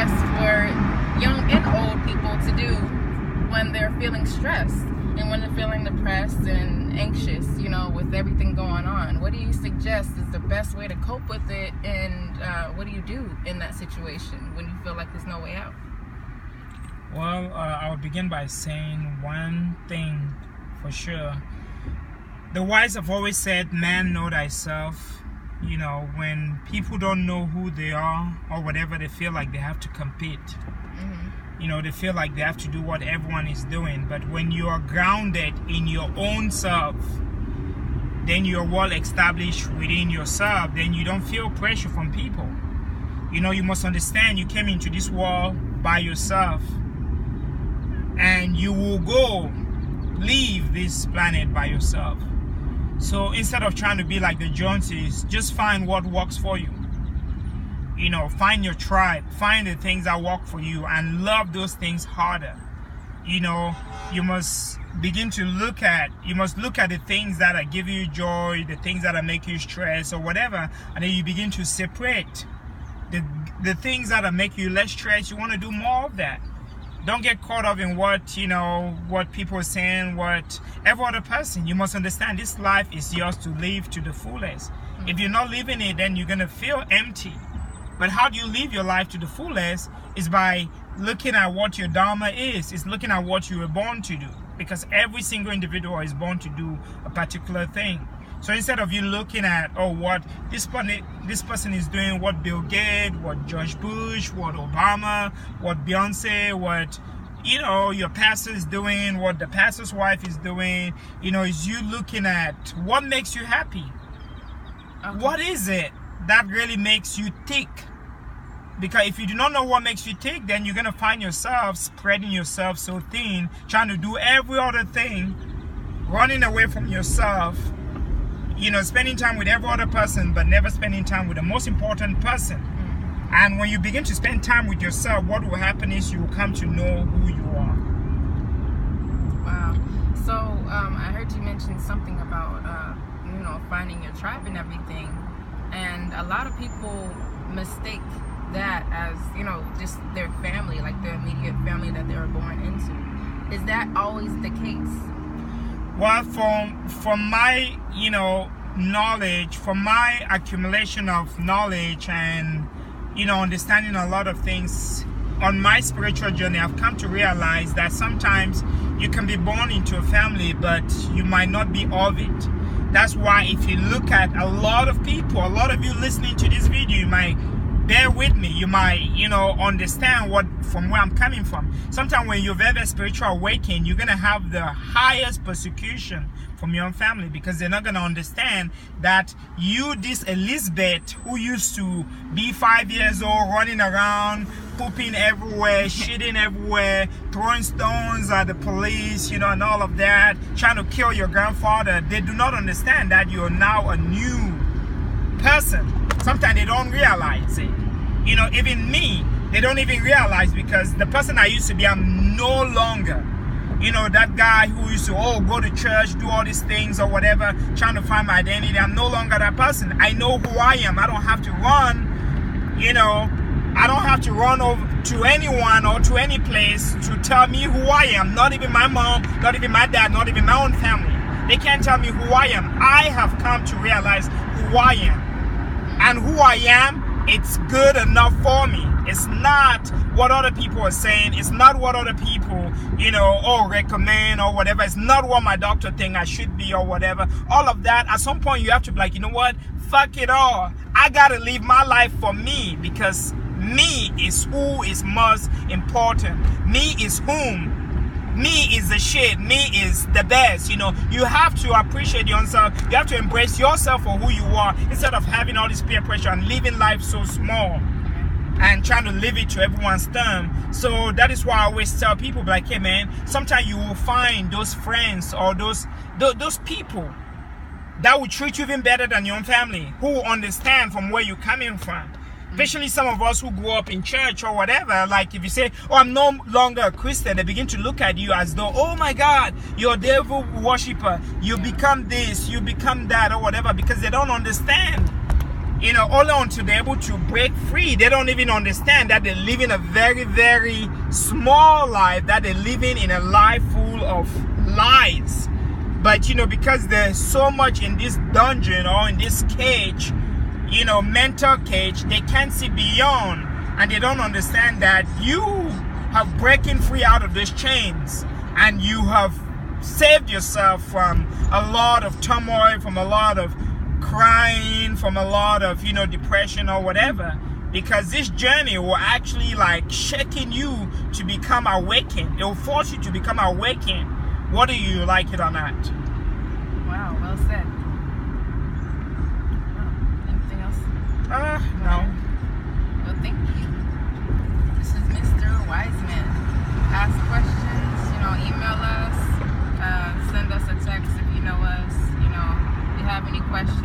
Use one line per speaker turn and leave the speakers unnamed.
suggest for young and old people to do when they're feeling stressed and when they're feeling depressed and anxious, with everything going on? What do you suggest is the best way to cope with it, and what do you do in that situation when you feel like there's no way out?
Well, I would begin by saying one thing for sure. The wise have always said, man, know thyself. When people don't know who they are or whatever, they feel like they have to compete. They feel like they have to do what everyone is doing. But when you are grounded in your own self, then you're well established within yourself, then you don't feel pressure from people. You must understand you came into this world by yourself, and you will leave this planet by yourself. So instead of trying to be like the Joneses, just find what works for you. Find your tribe, find the things that work for you, and love those things harder. You must begin to look at the things that are giving you joy, the things that are making you stress or whatever, and then you begin to separate the things that are making you less stressed. You want to do more of that. Don't get caught up in what people are saying, what every other person. You must understand this life is yours to live to the fullest. If you're not living it, then you're going to feel empty. But how do you live your life to the fullest is by looking at what your dharma is. It's looking at what you were born to do. Because every single individual is born to do a particular thing. So instead of you looking at, what this person is doing, what Bill Gates, what George Bush, what Obama, what Beyonce, what your pastor is doing, what the pastor's wife is doing, is you looking at what makes you happy. Okay. What is it that really makes you tick? Because if you do not know what makes you tick, then you're going to find yourself spreading yourself so thin, trying to do every other thing, running away from yourself, spending time with every other person, but never spending time with the most important person. And when you begin to spend time with yourself, what will happen is you will come to know who you are.
Wow. So I heard you mention something about, finding your tribe and everything. And a lot of people mistake that as, just their family, like their immediate family that they were born into. Is that always the case?
Well, from my, knowledge, from my accumulation of knowledge and, understanding a lot of things on my spiritual journey, I've come to realize that sometimes you can be born into a family, but you might not be of it. That's why if you look at a lot of people, a lot of you listening to this video, you might bear with me. You might, understand from where I'm coming from. Sometimes when you've ever spiritual awakening, you're going to have the highest persecution from your own family, because they're not going to understand that you, this Elizabeth, who used to be 5 years old, running around, pooping everywhere, shitting everywhere, throwing stones at the police, and all of that, trying to kill your grandfather, they do not understand that you're now a new person. Sometimes they don't realize it. Even me, they don't even realize, because the person I used to be, I'm no longer. That guy who used to go to church, do all these things or whatever, trying to find my identity. I'm no longer that person. I know who I am. I don't have to run, I don't have to run over to anyone or to any place to tell me who I am. Not even my mom, not even my dad, not even my own family. They can't tell me who I am. I have come to realize who I am. And who I am, it's good enough for me. It's not what other people are saying. It's not what other people, recommend or whatever. It's not what my doctor thinks I should be or whatever. All of that, at some point you have to be like, what? Fuck it all. I gotta live my life for me, because me is who is most important. Me is whom. Me is the shit. Me is the best. You have to appreciate yourself. You have to embrace yourself for who you are, instead of having all this peer pressure and living life so small and trying to live it to everyone's term. So that is why I always tell people, like, hey man, sometimes you will find those friends or those people that will treat you even better than your own family, who will understand from where you're coming from. Especially some of us who grew up in church or whatever, like if you say, I'm no longer a Christian, they begin to look at you as though, oh my God, you're a devil worshiper, you become this, you become that or whatever, because they don't understand you know, only until they're able to break free. They don't even understand that they're living a very, very small life, that they're living in a life full of lies. But, you know, because there's so much in this dungeon or in this cage, you know, mental cage, they can't see beyond, and they don't understand that you have breaking free out of these chains, and you have saved yourself from a lot of turmoil, from a lot of crying, from a lot of, you know, depression or whatever, because this journey will actually like shaking you to become awakened. It will force you to become awakened, whether you like it or not.
Wow, well said. Anything else?
No.
Well, thank you. This is Mr. Wiseman. Ask questions, you know, email us, send us a text if you know us, you know, if you have any questions.